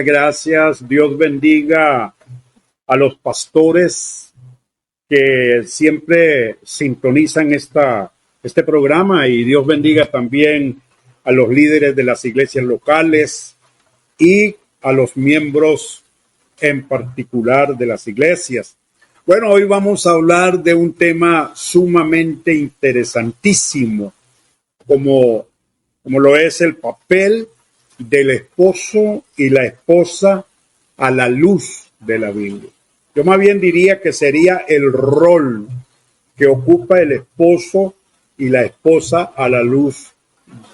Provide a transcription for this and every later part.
Gracias, Dios bendiga a los pastores que siempre sintonizan este programa, y Dios bendiga también a los líderes de las iglesias locales y a los miembros en particular de las iglesias. Bueno, hoy vamos a hablar de un tema sumamente interesantísimo, como lo es el papel del esposo y la esposa a la luz de la Biblia. Yo más bien diría que sería el rol que ocupa el esposo y la esposa a la luz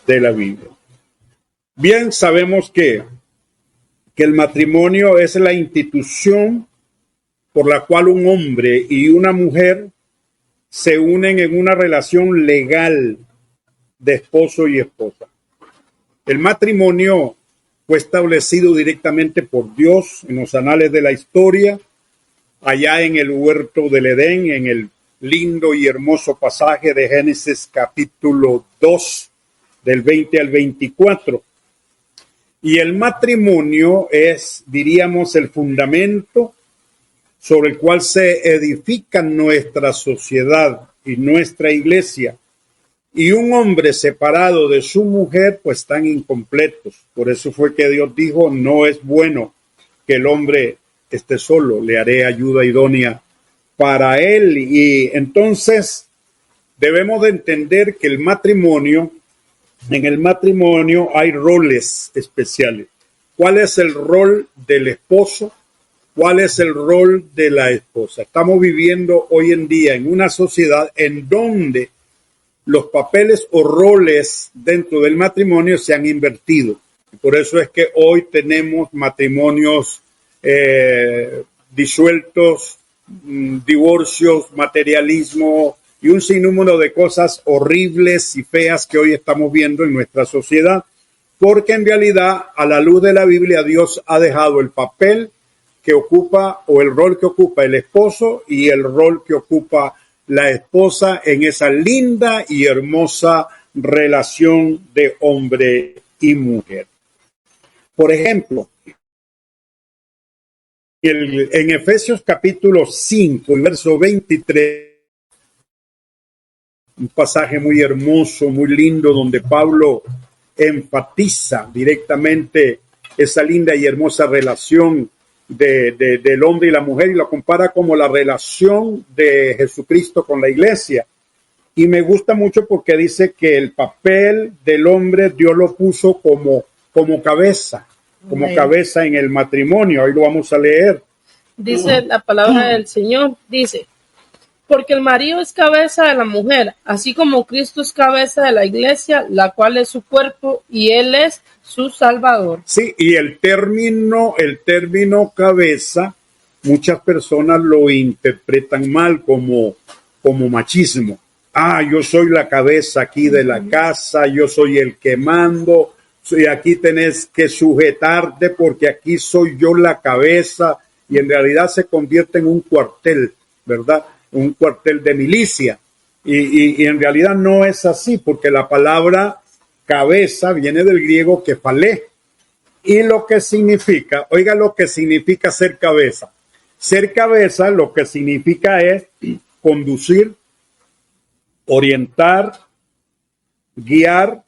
de la Biblia. Bien, sabemos que el matrimonio es la institución por la cual un hombre y una mujer se unen en una relación legal de esposo y esposa. El matrimonio fue establecido directamente por Dios en los anales de la historia, allá en el huerto del Edén, en el lindo y hermoso pasaje de Génesis capítulo 2, del 20 al 24. Y el matrimonio es, diríamos, el fundamento sobre el cual se edifica nuestra sociedad y nuestra iglesia. Y un hombre separado de su mujer, pues están incompletos. Por eso fue que Dios dijo, no es bueno que el hombre esté solo, le haré ayuda idónea para él. Y entonces debemos de entender que en el matrimonio hay roles especiales. ¿Cuál es el rol del esposo? ¿Cuál es el rol de la esposa? Estamos viviendo hoy en día en una sociedad en donde los papeles o roles dentro del matrimonio se han invertido. Por eso es que hoy tenemos matrimonios disueltos, divorcios, materialismo y un sinnúmero de cosas horribles y feas que hoy estamos viendo en nuestra sociedad, porque en realidad a la luz de la Biblia Dios ha dejado el papel que ocupa o el rol que ocupa el esposo y el rol que ocupa la esposa en esa linda y hermosa relación de hombre y mujer. Por ejemplo, en Efesios capítulo 5, verso 23, un pasaje muy hermoso, muy lindo, donde Pablo enfatiza directamente esa linda y hermosa relación del hombre y la mujer, y lo compara como la relación de Jesucristo con la iglesia. Y me gusta mucho porque dice que el papel del hombre Dios lo puso como cabeza, cabeza en el matrimonio. Hoy lo vamos a leer. Dice la palabra del Señor, dice, porque el marido es cabeza de la mujer, así como Cristo es cabeza de la iglesia, la cual es su cuerpo, y él es su salvador. Sí, y el término cabeza, muchas personas lo interpretan mal como machismo. Yo soy la cabeza aquí de la casa, yo soy el que mando, y aquí tenés que sujetarte porque aquí soy yo la cabeza, y en realidad se convierte en un cuartel, ¿verdad? Un cuartel de milicia. Y en realidad no es así, porque la palabra cabeza viene del griego kefalé, y lo que significa, oiga lo que significa ser cabeza. Ser cabeza lo que significa es conducir, orientar, guiar.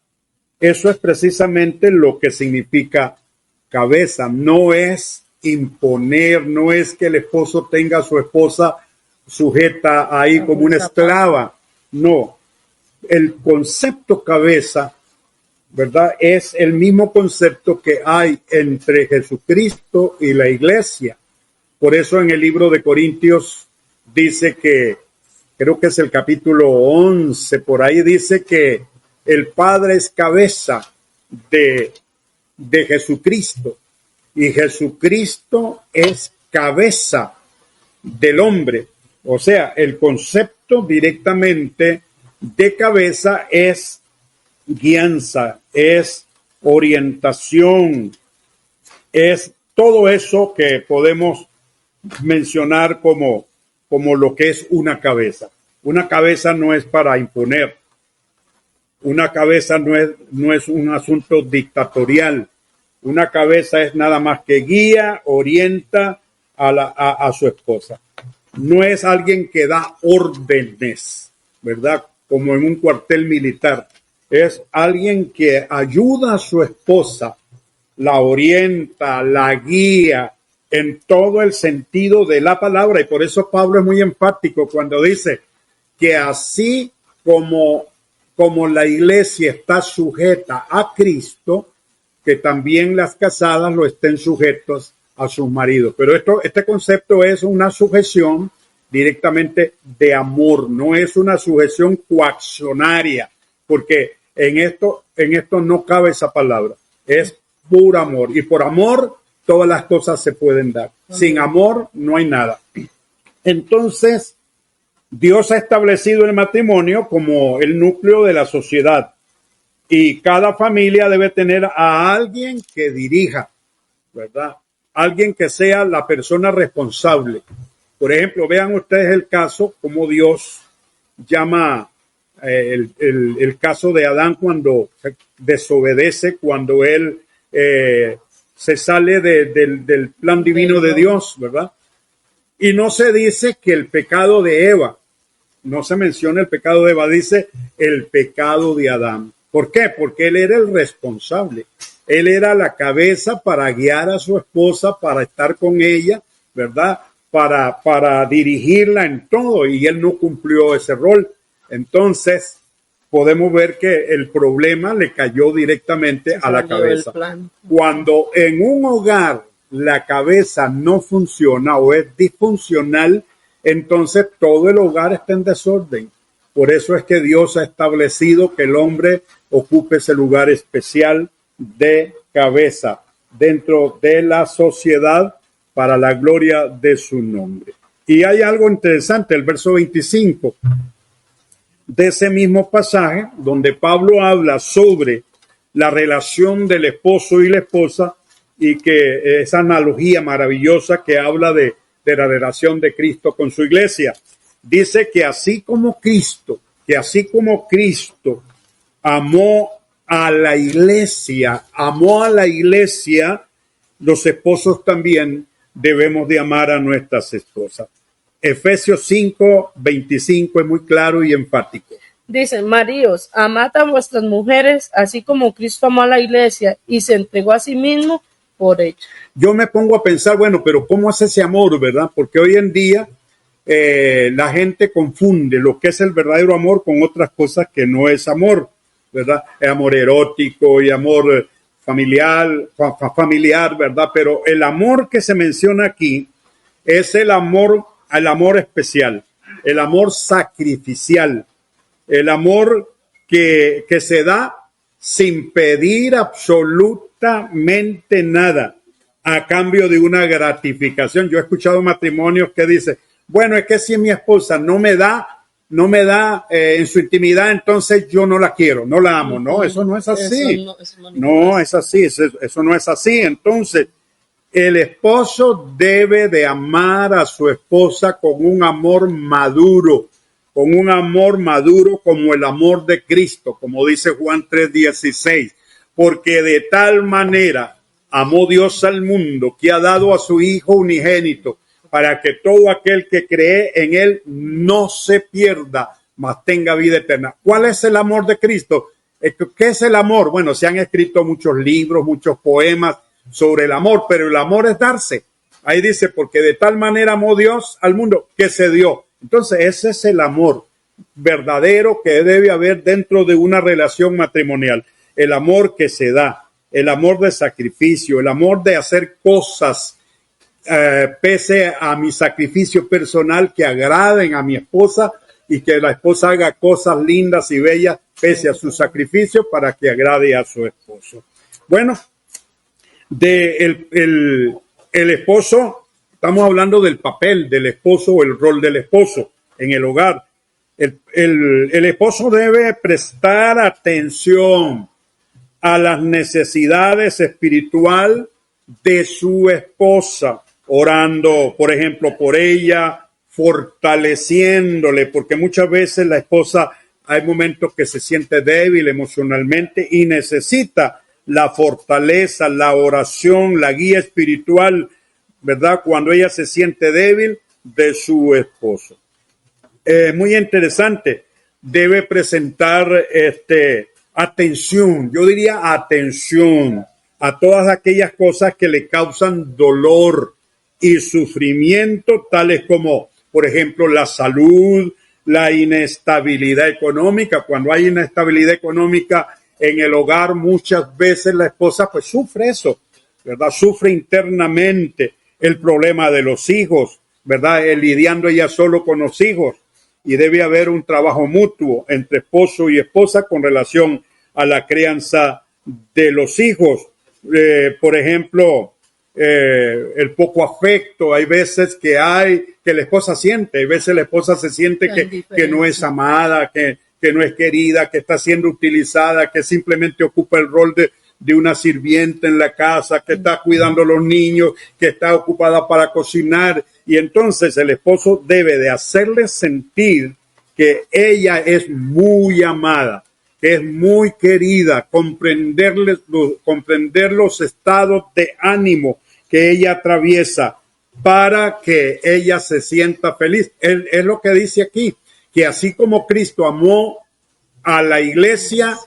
Eso es precisamente lo que significa cabeza. No es imponer, no es que el esposo tenga a su esposa sujeta ahí como una esclava. No, el concepto cabeza, ¿verdad? Es el mismo concepto que hay entre Jesucristo y la iglesia. Por eso en el libro de Corintios dice que, creo que es el capítulo 11, por ahí dice que el Padre es cabeza de de Jesucristo. Y Jesucristo es cabeza del hombre. O sea, el concepto directamente de cabeza es guianza, es orientación, es todo eso que podemos mencionar como lo que es una cabeza. Una cabeza no es para imponer. Una cabeza no es un asunto dictatorial. Una cabeza es nada más que guía, orienta a su esposa. No es alguien que da órdenes, ¿verdad? Como en un cuartel militar. Es alguien que ayuda a su esposa, la orienta, la guía en todo el sentido de la palabra. Y por eso Pablo es muy enfático cuando dice que así como la iglesia está sujeta a Cristo, que también las casadas lo estén sujetos a sus maridos. Pero este concepto es una sujeción directamente de amor, no es una sujeción coaccionaria, porque en esto no cabe esa palabra, es puro amor, y por amor todas las cosas se pueden dar. Sin amor no hay nada. Entonces, Dios ha establecido el matrimonio como el núcleo de la sociedad, y cada familia debe tener a alguien que dirija, ¿verdad? Alguien que sea la persona responsable. Por ejemplo, vean ustedes el caso, como Dios llama el caso de Adán cuando desobedece, cuando él se sale del plan divino de Dios, ¿verdad? Y no se dice que el pecado de Eva, no se menciona el pecado de Eva, dice el pecado de Adán. ¿Por qué? Porque él era el responsable. Él era la cabeza para guiar a su esposa, para estar con ella, ¿verdad? Para dirigirla en todo, y él no cumplió ese rol. Entonces, podemos ver que el problema le cayó directamente a la cabeza. Cuando en un hogar la cabeza no funciona o es disfuncional, entonces todo el hogar está en desorden. Por eso es que Dios ha establecido que el hombre ocupe ese lugar especial de cabeza dentro de la sociedad para la gloria de su nombre. Y hay algo interesante, el verso 25 de ese mismo pasaje, donde Pablo habla sobre la relación del esposo y la esposa, y que esa analogía maravillosa que habla de la relación de Cristo con su iglesia. Dice que así como Cristo amó a la iglesia, los esposos también debemos de amar a nuestras esposas. Efesios 5:25 es muy claro y enfático. Dice: maridos, amad a vuestras mujeres, así como Cristo amó a la iglesia y se entregó a sí mismo por ella. Yo me pongo a pensar, bueno, pero ¿cómo es ese amor, verdad? Porque hoy en día la gente confunde lo que es el verdadero amor con otras cosas que no es amor, ¿verdad? Es amor erótico y amor familiar, ¿verdad? Pero el amor que se menciona aquí es el amor especial, el amor sacrificial, el amor que se da sin pedir absolutamente nada a cambio de una gratificación. Yo he escuchado matrimonios que dicen, bueno, es que si mi esposa no me da en su intimidad, entonces yo no la quiero, no la amo. No, eso no es así. No es así, eso no es así. Entonces, el esposo debe de amar a su esposa con un amor maduro como el amor de Cristo, como dice Juan 3:16, porque de tal manera amó Dios al mundo que ha dado a su Hijo unigénito, para que todo aquel que cree en él no se pierda, mas tenga vida eterna. ¿Cuál es el amor de Cristo? ¿Qué es el amor? Bueno, se han escrito muchos libros, muchos poemas sobre el amor, pero el amor es darse. Ahí dice, porque de tal manera amó Dios al mundo que se dio. Entonces, ese es el amor verdadero que debe haber dentro de una relación matrimonial. El amor que se da, el amor de sacrificio, el amor de hacer cosas pese a mi sacrificio personal, que agraden a mi esposa, y que la esposa haga cosas lindas y bellas pese a su sacrificio para que agrade a su esposo. Bueno, de el esposo. Estamos hablando del papel del esposo o el rol del esposo en el hogar. El esposo debe prestar atención a las necesidades espirituales de su esposa, orando, por ejemplo, por ella, fortaleciéndole, porque muchas veces la esposa hay momentos que se siente débil emocionalmente y necesita la fortaleza, la oración, la guía espiritual, ¿verdad? Cuando ella se siente débil de su esposo. Muy interesante. Debe presentar atención, yo diría atención a todas aquellas cosas que le causan dolor y sufrimiento, tales como, por ejemplo, la salud, la inestabilidad económica. Cuando hay inestabilidad económica en el hogar, muchas veces la esposa pues sufre eso, ¿verdad? Sufre internamente el problema de los hijos, ¿verdad? Lidiando ella solo con los hijos. Y debe haber un trabajo mutuo entre esposo y esposa con relación a la crianza de los hijos. Por ejemplo, el poco afecto, hay veces que la esposa siente, hay veces la esposa se siente que no es amada, que no es querida, que está siendo utilizada, que simplemente ocupa el rol de una sirvienta en la casa, que está cuidando a los niños, que está ocupada para cocinar. Y entonces el esposo debe de hacerle sentir que ella es muy amada, que es muy querida, comprender los estados de ánimo que ella atraviesa para que ella se sienta feliz. Es lo que dice aquí, que así como Cristo amó a la iglesia,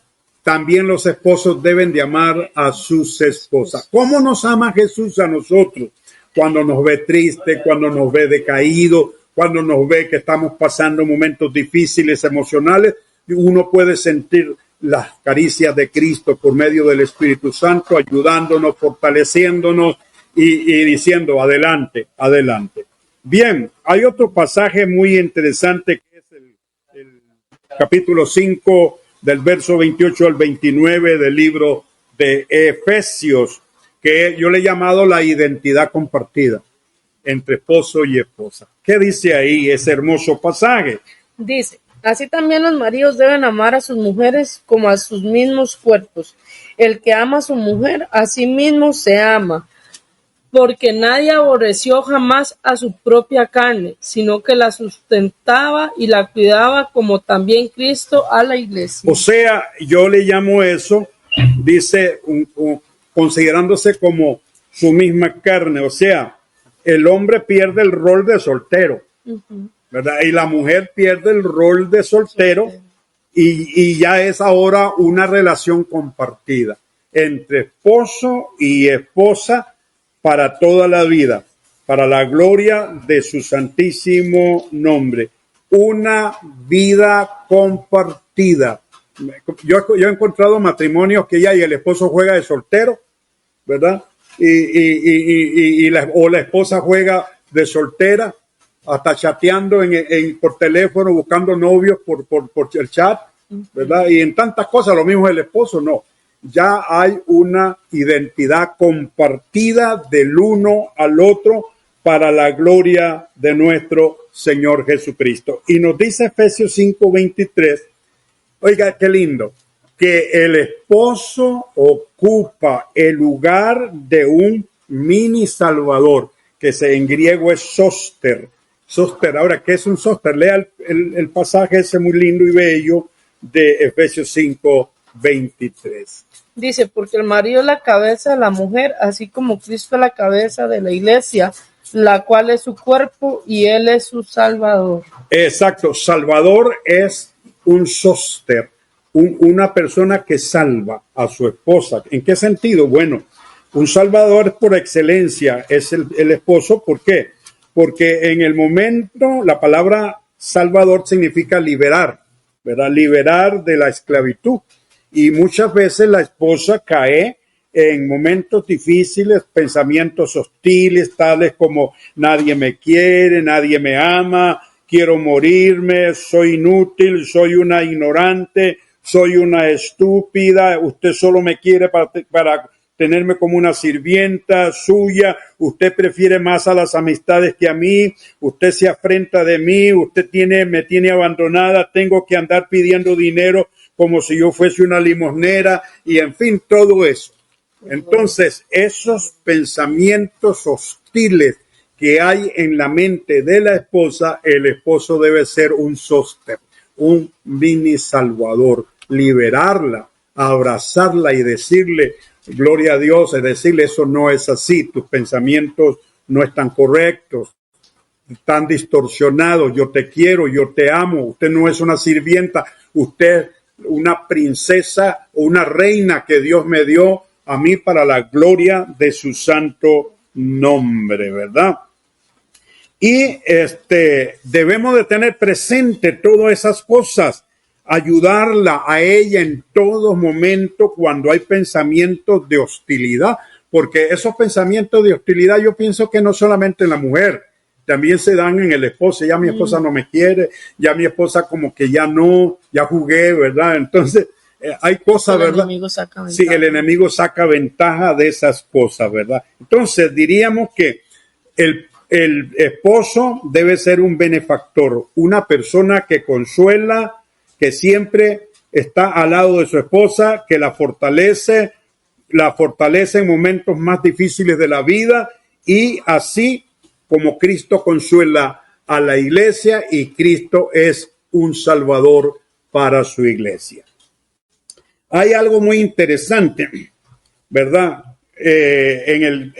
también los esposos deben de amar a sus esposas. ¿Cómo nos ama Jesús a nosotros? Cuando nos ve triste, cuando nos ve decaído, cuando nos ve que estamos pasando momentos difíciles emocionales, uno puede sentir las caricias de Cristo por medio del Espíritu Santo, ayudándonos, fortaleciéndonos y diciendo adelante, adelante. Bien, hay otro pasaje muy interesante que es el capítulo 5 del verso 28 al 29 del libro de Efesios, que yo le he llamado la identidad compartida entre esposo y esposa. ¿Qué dice ahí ese hermoso pasaje? Dice, así también los maridos deben amar a sus mujeres como a sus mismos cuerpos. El que ama a su mujer, a sí mismo se ama, porque nadie aborreció jamás a su propia carne, sino que la sustentaba y la cuidaba, como también Cristo a la iglesia. O sea, yo le llamo eso, dice, considerándose como su misma carne. O sea, el hombre pierde el rol de soltero, ¿verdad? Y la mujer pierde el rol de soltero y ya es ahora una relación compartida entre esposo y esposa para toda la vida, para la gloria de su santísimo nombre. Una vida compartida. Yo he encontrado matrimonios que ya y el esposo juega de soltero, ¿verdad? O la esposa juega de soltera, hasta chateando por teléfono, buscando novios por el chat, ¿verdad? Y en tantas cosas, lo mismo el esposo, no. Ya hay una identidad compartida del uno al otro para la gloria de nuestro Señor Jesucristo. Y nos dice Efesios 5:23, oiga, qué lindo, que el esposo ocupa el lugar de un mini salvador, que en griego es zóster. Zóster, ahora, ¿qué es un zóster? Lea el pasaje ese muy lindo y bello de Efesios 5:23. Dice, porque el marido es la cabeza de la mujer, así como Cristo es la cabeza de la iglesia, la cual es su cuerpo y él es su salvador. Exacto, salvador es un zóster, una persona que salva a su esposa. ¿En qué sentido? Bueno, un salvador por excelencia es el esposo. ¿Por qué? Porque en el momento, la palabra salvador significa liberar, ¿verdad? Liberar de la esclavitud. Y muchas veces la esposa cae en momentos difíciles, pensamientos hostiles, tales como nadie me quiere, nadie me ama, quiero morirme, soy inútil, soy una ignorante, soy una estúpida, usted solo me quiere para tenerme como una sirvienta suya, usted prefiere más a las amistades que a mí, usted se afrenta de mí, me tiene abandonada, tengo que andar pidiendo dinero como si yo fuese una limosnera, y en fin, todo eso. Entonces, esos pensamientos hostiles que hay en la mente de la esposa, el esposo debe ser un sostén, un mini salvador, liberarla, abrazarla y decirle, gloria a Dios, es decirle, eso no es así, tus pensamientos no están correctos, están distorsionados, yo te quiero, yo te amo, usted no es una sirvienta, usted es una princesa o una reina que Dios me dio a mí para la gloria de su santo nombre, ¿verdad? Y debemos de tener presente todas esas cosas, ayudarla a ella en todo momento cuando hay pensamientos de hostilidad, porque esos pensamientos de hostilidad yo pienso que no solamente en la mujer, también se dan en el esposo. Ya mi esposa no me quiere, ya mi esposa como que ya jugué, ¿verdad? Entonces hay cosas, ¿verdad? Sí, el enemigo saca ventaja de esas cosas, ¿verdad? Entonces diríamos que el esposo debe ser un benefactor, una persona que consuela, que siempre está al lado de su esposa, que la fortalece en momentos más difíciles de la vida, y así como Cristo consuela a la iglesia, y Cristo es un salvador para su iglesia. Hay algo muy interesante, ¿verdad? En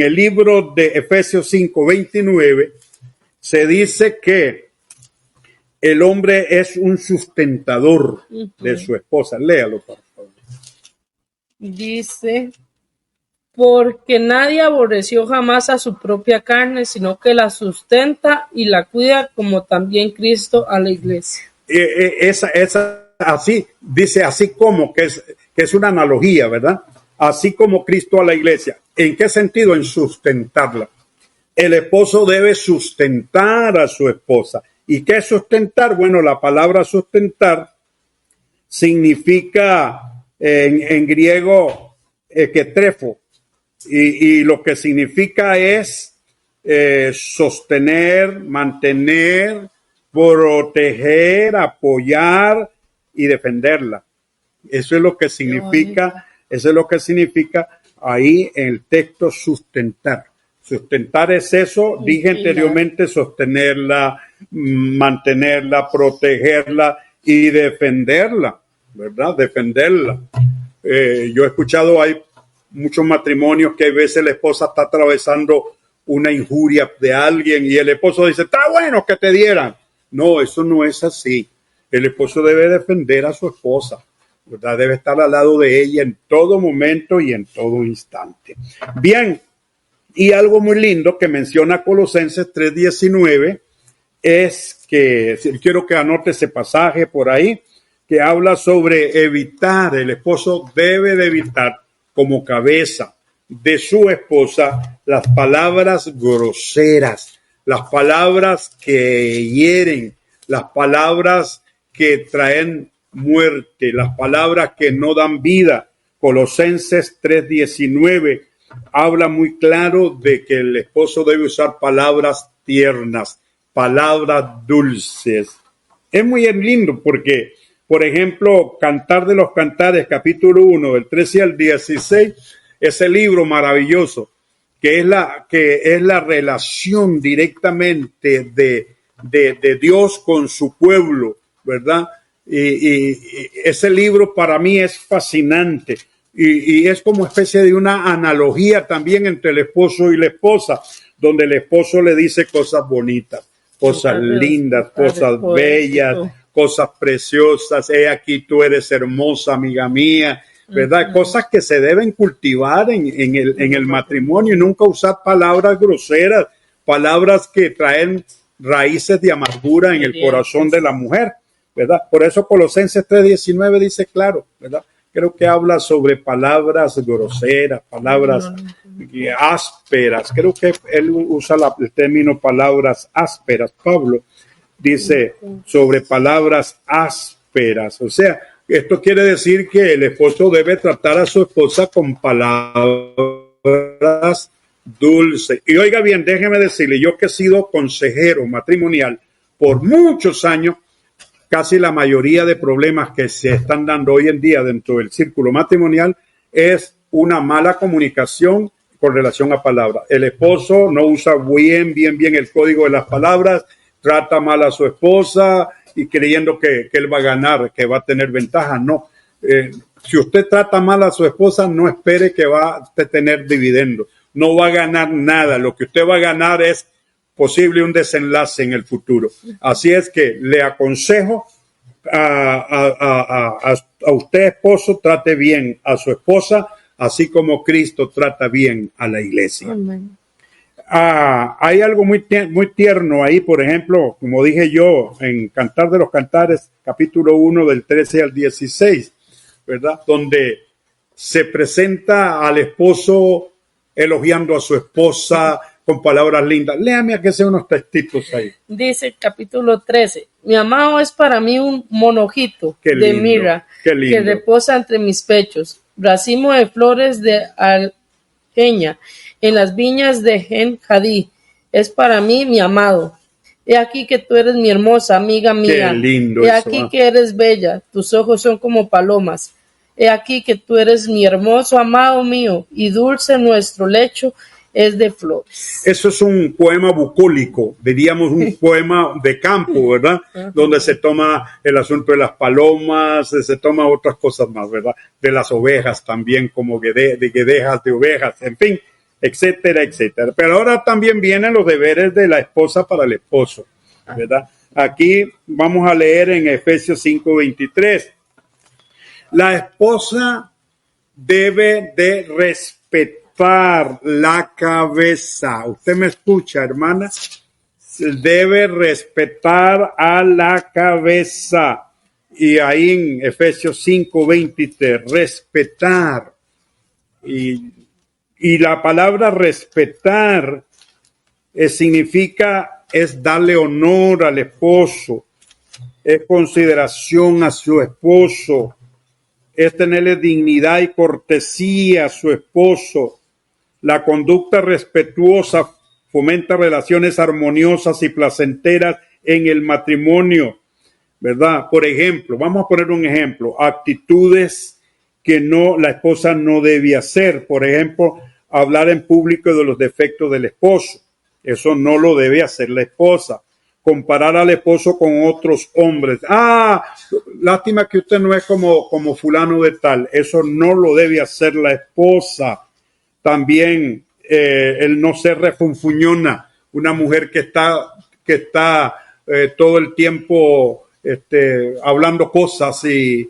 el libro de Efesios 5:29 se dice que el hombre es un sustentador de su esposa. Léalo, por favor. Dice, porque nadie aborreció jamás a su propia carne, sino que la sustenta y la cuida, como también Cristo a la iglesia. Así, dice así como, que es una analogía, ¿verdad? Así como Cristo a la iglesia. ¿En qué sentido? En sustentarla. El esposo debe sustentar a su esposa. ¿Y qué es sustentar? Bueno, la palabra sustentar significa en griego ketrefo, y lo que significa es sostener, mantener, proteger, apoyar y defenderla. Eso es lo que significa. Eso es lo que significa ahí en el texto sustentar. Sustentar es eso, dije anteriormente, sostenerla, mantenerla, protegerla y defenderla, ¿verdad? Defenderla. Yo he escuchado, hay muchos matrimonios que a veces la esposa está atravesando una injuria de alguien y el esposo dice, está bueno que te dieran. No, eso no es así. El esposo debe defender a su esposa, ¿verdad? Debe estar al lado de ella en todo momento y en todo instante. Bien, y algo muy lindo que menciona Colosenses 3:19 es que, quiero que anote ese pasaje por ahí, que habla sobre evitar, el esposo debe de evitar como cabeza de su esposa las palabras groseras, las palabras que hieren, las palabras que traen muerte, las palabras que no dan vida. Colosenses 3:19 habla muy claro de que el esposo debe usar palabras tiernas, palabras dulces. Es muy lindo porque, por ejemplo, Cantar de los Cantares, capítulo 1, del 13 al 16, ese libro maravilloso, que es la relación directamente de Dios con su pueblo, ¿verdad? Y ese libro para mí es fascinante y es como especie de una analogía también entre el esposo y la esposa, donde el esposo le dice cosas bonitas, cosas lindas, cosas bellas, cosas preciosas. He aquí tú eres hermosa, amiga mía, ¿verdad? Cosas que se deben cultivar en el matrimonio y nunca usar palabras groseras, palabras que traen raíces de amargura en el corazón de la mujer, ¿verdad? Por eso Colosenses 3:19 dice claro, ¿verdad? Creo que habla sobre palabras groseras, palabras ásperas. Creo que él usa el término palabras ásperas. Pablo dice sobre palabras ásperas. O sea, Esto quiere decir que el esposo debe tratar a su esposa con palabras dulces. Y oiga bien, déjeme decirle, yo que he sido consejero matrimonial por muchos años, casi la mayoría de problemas que se están dando hoy en día dentro del círculo matrimonial es una mala comunicación con relación a palabras. El esposo no usa bien el código de las palabras, trata mal a su esposa y creyendo que él va a ganar, que va a tener ventaja. No. Si usted trata mal a su esposa, no espere que va a tener dividendos. No va a ganar nada. Lo que usted va a ganar es posible un desenlace en el futuro. Así es que le aconsejo a usted, esposo, trate bien a su esposa, así como Cristo trata bien a la iglesia. Amén. Hay algo muy tierno ahí, por ejemplo, como dije yo, en Cantar de los Cantares, capítulo 1, del 13 al 16, ¿verdad? Donde se presenta al esposo elogiando a su esposa con palabras lindas. Léame a que sean unos textitos ahí. Dice capítulo 13, mi amado es para mí un monojito Qué de lindo, mirra qué lindo. que reposa entre mis pechos, racimo de flores de algeña en las viñas de En-Hadí. Es para mí mi amado. He aquí que tú eres mi hermosa amiga mía. Qué lindo He eso, aquí que eres bella, tus ojos son como palomas. He aquí que tú eres mi hermoso amado mío, y dulce nuestro lecho es de flores. Eso es un poema bucólico, diríamos un poema de campo, ¿verdad? Donde se toma el asunto de las palomas, se toma otras cosas más, ¿verdad? De las ovejas también, como de guedejas de ovejas, en fin, etcétera, etcétera. Pero ahora también vienen los deberes de la esposa para el esposo, ¿verdad? Aquí vamos a leer en Efesios 5:23. La esposa debe de respetar la cabeza. ¿Usted me escucha, hermana? Debe respetar a la cabeza. Y ahí en Efesios 5:23, respetar. Y la palabra respetar significa, es darle honor al esposo, es consideración a su esposo, es tenerle dignidad y cortesía a su esposo. La conducta respetuosa fomenta relaciones armoniosas y placenteras en el matrimonio, ¿verdad? Por ejemplo, vamos a poner un ejemplo, actitudes que la esposa no debe hacer. Por ejemplo, hablar en público de los defectos del esposo. Eso no lo debe hacer la esposa. Comparar al esposo con otros hombres. Lástima que usted no es como fulano de tal. Eso no lo debe hacer la esposa. También el no ser refunfuñona. Una mujer que está todo el tiempo hablando cosas y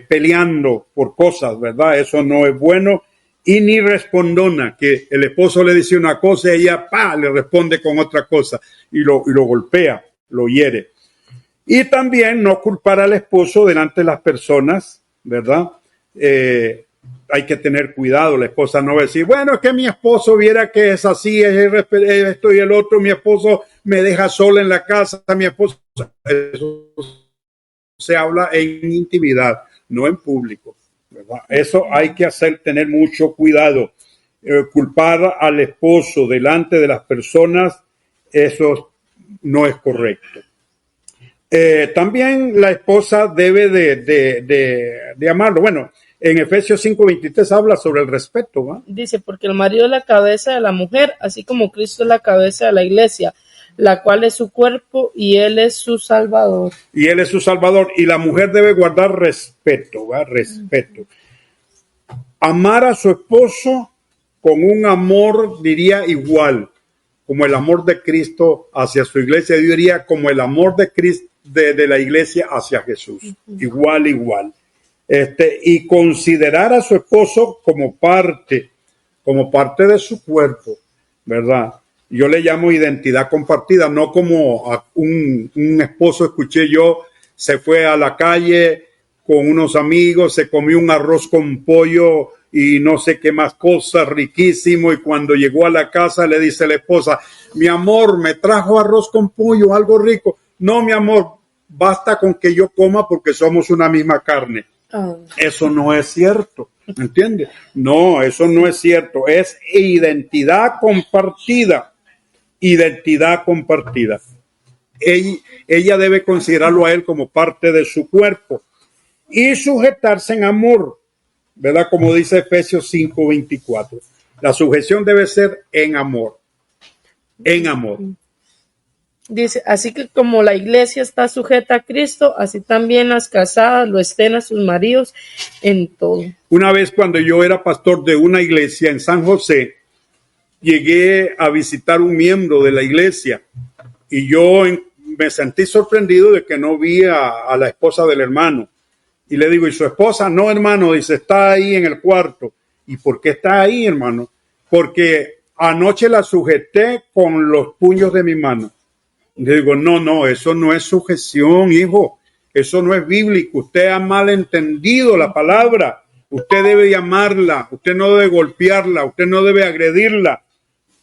peleando por cosas, ¿verdad? Eso no es bueno. Y ni respondona, que el esposo le dice una cosa y ella le responde con otra cosa y lo golpea, lo hiere. Y también no culpar al esposo delante de las personas, ¿verdad? Hay que tener cuidado. La esposa no va a decir, bueno, es que mi esposo viera que es así, es esto y el otro, mi esposo me deja sola en la casa, mi esposo. Eso se habla en intimidad, no en público, ¿verdad? Eso hay que tener mucho cuidado. Culpar al esposo delante de las personas, eso no es correcto. También la esposa debe de amarlo. Bueno, en Efesios 5:23 habla sobre el respeto, ¿va? Dice, porque el marido es la cabeza de la mujer, así como Cristo es la cabeza de la iglesia, la cual es su cuerpo y él es su salvador. Y él es su salvador. Y la mujer debe guardar respeto, ¿va? Respeto. Amar a su esposo con un amor, diría, igual, como el amor de Cristo hacia su iglesia. Yo diría como el amor de Cristo, de la iglesia hacia Jesús. Igual. Y considerar a su esposo como parte de su cuerpo, ¿verdad? Yo le llamo identidad compartida, no como a un esposo, escuché yo, se fue a la calle con unos amigos, se comió un arroz con pollo y no sé qué más cosas, riquísimo, y cuando llegó a la casa le dice la esposa, mi amor, me trajo arroz con pollo, algo rico. No, mi amor, basta con que yo coma porque somos una misma carne. Eso no es cierto, ¿entiendes? No, eso no es cierto. Es identidad compartida. Identidad compartida. Ella debe considerarlo a él como parte de su cuerpo y sujetarse en amor, ¿verdad? Como dice Efesios 5:24. La sujeción debe ser en amor. En amor. Dice, así que como la iglesia está sujeta a Cristo, así también las casadas lo estén a sus maridos en todo. Una vez cuando yo era pastor de una iglesia en San José, llegué a visitar un miembro de la iglesia y yo me sentí sorprendido de que no vi a la esposa del hermano. Y le digo, ¿y su esposa? No, hermano, dice, está ahí en el cuarto. ¿Y por qué está ahí, hermano? Porque anoche la sujeté con los puños de mi mano. Le digo, no, eso no es sujeción, hijo. Eso no es bíblico. Usted ha malentendido la palabra. Usted debe llamarla. Usted no debe golpearla. Usted no debe agredirla.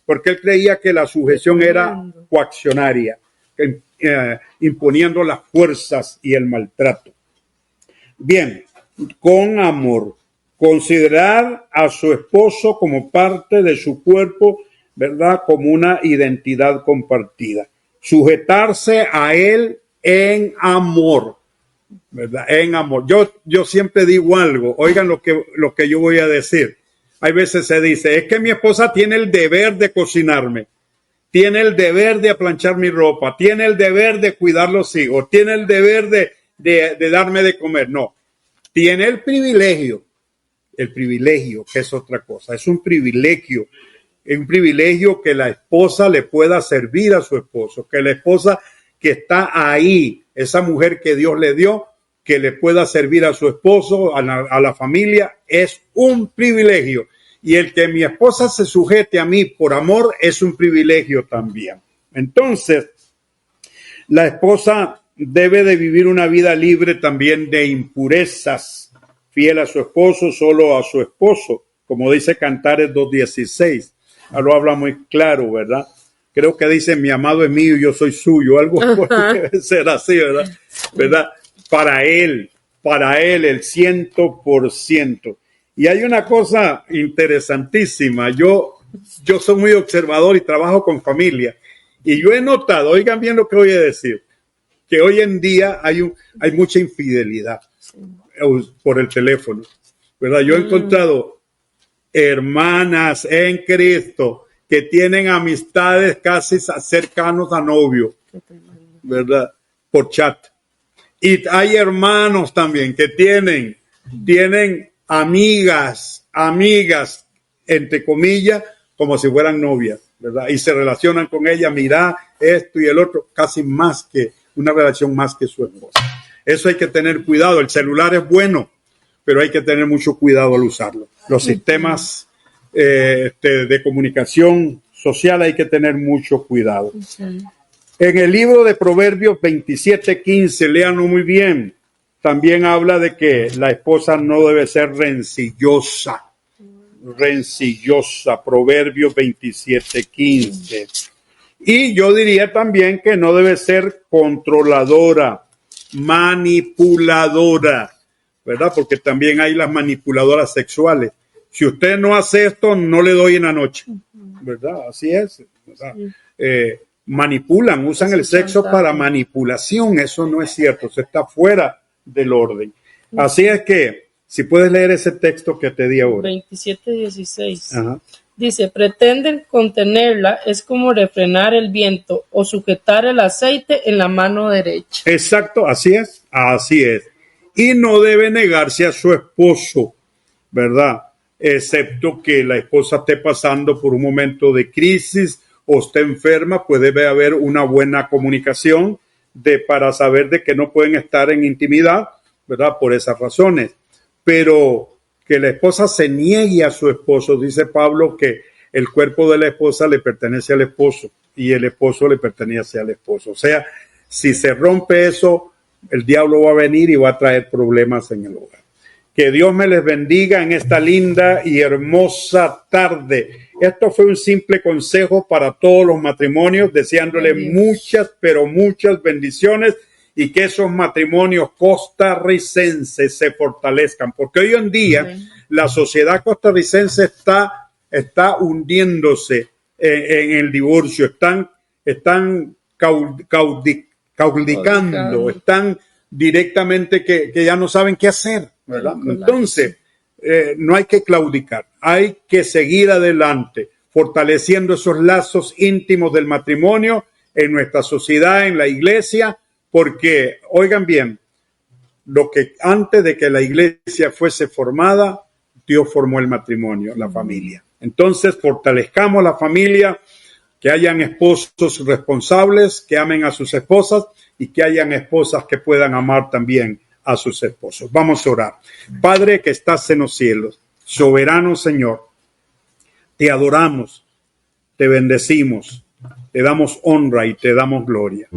Porque él creía que la sujeción era coaccionaria, imponiendo las fuerzas y el maltrato. Bien, con amor. Considerar a su esposo como parte de su cuerpo, ¿verdad? Como una identidad compartida. Sujetarse a él en amor, ¿verdad? En amor. Yo siempre digo algo, oigan lo que yo voy a decir. Hay veces se dice, es que mi esposa tiene el deber de cocinarme, tiene el deber de aplanchar mi ropa, tiene el deber de cuidar los hijos, tiene el deber de darme de comer. No, tiene el privilegio, que es otra cosa, es un privilegio que la esposa le pueda servir a su esposo, que la esposa que está ahí, esa mujer que Dios le dio, que le pueda servir a su esposo, a la familia, es un privilegio. Y el que mi esposa se sujete a mí por amor es un privilegio también. Entonces, la esposa debe de vivir una vida libre también de impurezas, fiel a su esposo, solo a su esposo, como dice Cantares 2:16. Lo habla muy claro, ¿verdad? Creo que dice, mi amado es mío y yo soy suyo. Algo puede ser así, ¿verdad? Para él el 100%. Y hay una cosa interesantísima. Yo soy muy observador y trabajo con familia. Y yo he notado, oigan bien lo que voy a decir, que hoy en día hay mucha infidelidad por el teléfono, ¿verdad? Yo he encontrado hermanas en Cristo que tienen amistades casi cercanos a novio, ¿verdad? Por chat. Y hay hermanos también que tienen amigas, entre comillas, como si fueran novias, ¿verdad? Y se relacionan con ella, mira esto y el otro, casi más que una relación más que su esposa. Eso hay que tener cuidado. El celular es bueno, pero hay que tener mucho cuidado al usarlo. Los sistemas de comunicación social hay que tener mucho cuidado. En el libro de Proverbios 27:15, léanlo muy bien, también habla de que la esposa no debe ser rencillosa. Proverbios 27:15. Y yo diría también que no debe ser controladora, manipuladora, ¿verdad? Porque también hay las manipuladoras sexuales. Si usted no hace esto, no le doy en la noche, ¿verdad? Así es, ¿verdad? Manipulan, usan el sexo para manipulación. Eso no es cierto, eso está fuera del orden. Así es que, si puedes leer ese texto que te di ahora. 27:16. Ajá. Dice, pretenden contenerla, es como refrenar el viento o sujetar el aceite en la mano derecha. Exacto, así es. Y no debe negarse a su esposo, ¿verdad? Excepto que la esposa esté pasando por un momento de crisis o esté enferma, puede haber una buena comunicación para saber de que no pueden estar en intimidad, ¿verdad? Por esas razones. Pero que la esposa se niegue a su esposo, dice Pablo que el cuerpo de la esposa le pertenece al esposo y el esposo le pertenece al esposo. O sea, si se rompe eso, el diablo va a venir y va a traer problemas en el hogar. Que Dios me les bendiga en esta linda y hermosa tarde. Esto fue un simple consejo para todos los matrimonios, deseándole muchas, pero muchas bendiciones y que esos matrimonios costarricenses se fortalezcan, porque hoy en día la sociedad costarricense está hundiéndose en el divorcio, están caudicando, están directamente que ya no saben qué hacer, ¿verdad? Entonces, no hay que claudicar, hay que seguir adelante, fortaleciendo esos lazos íntimos del matrimonio en nuestra sociedad, en la iglesia, porque, oigan bien, lo que antes de que la iglesia fuese formada, Dios formó el matrimonio, la familia. Entonces, fortalezcamos la familia, que hayan esposos responsables, que amen a sus esposas y que hayan esposas que puedan amar también a sus esposos. Vamos a orar. Padre que estás en los cielos, soberano Señor, te adoramos, te bendecimos, te damos honra y te damos gloria.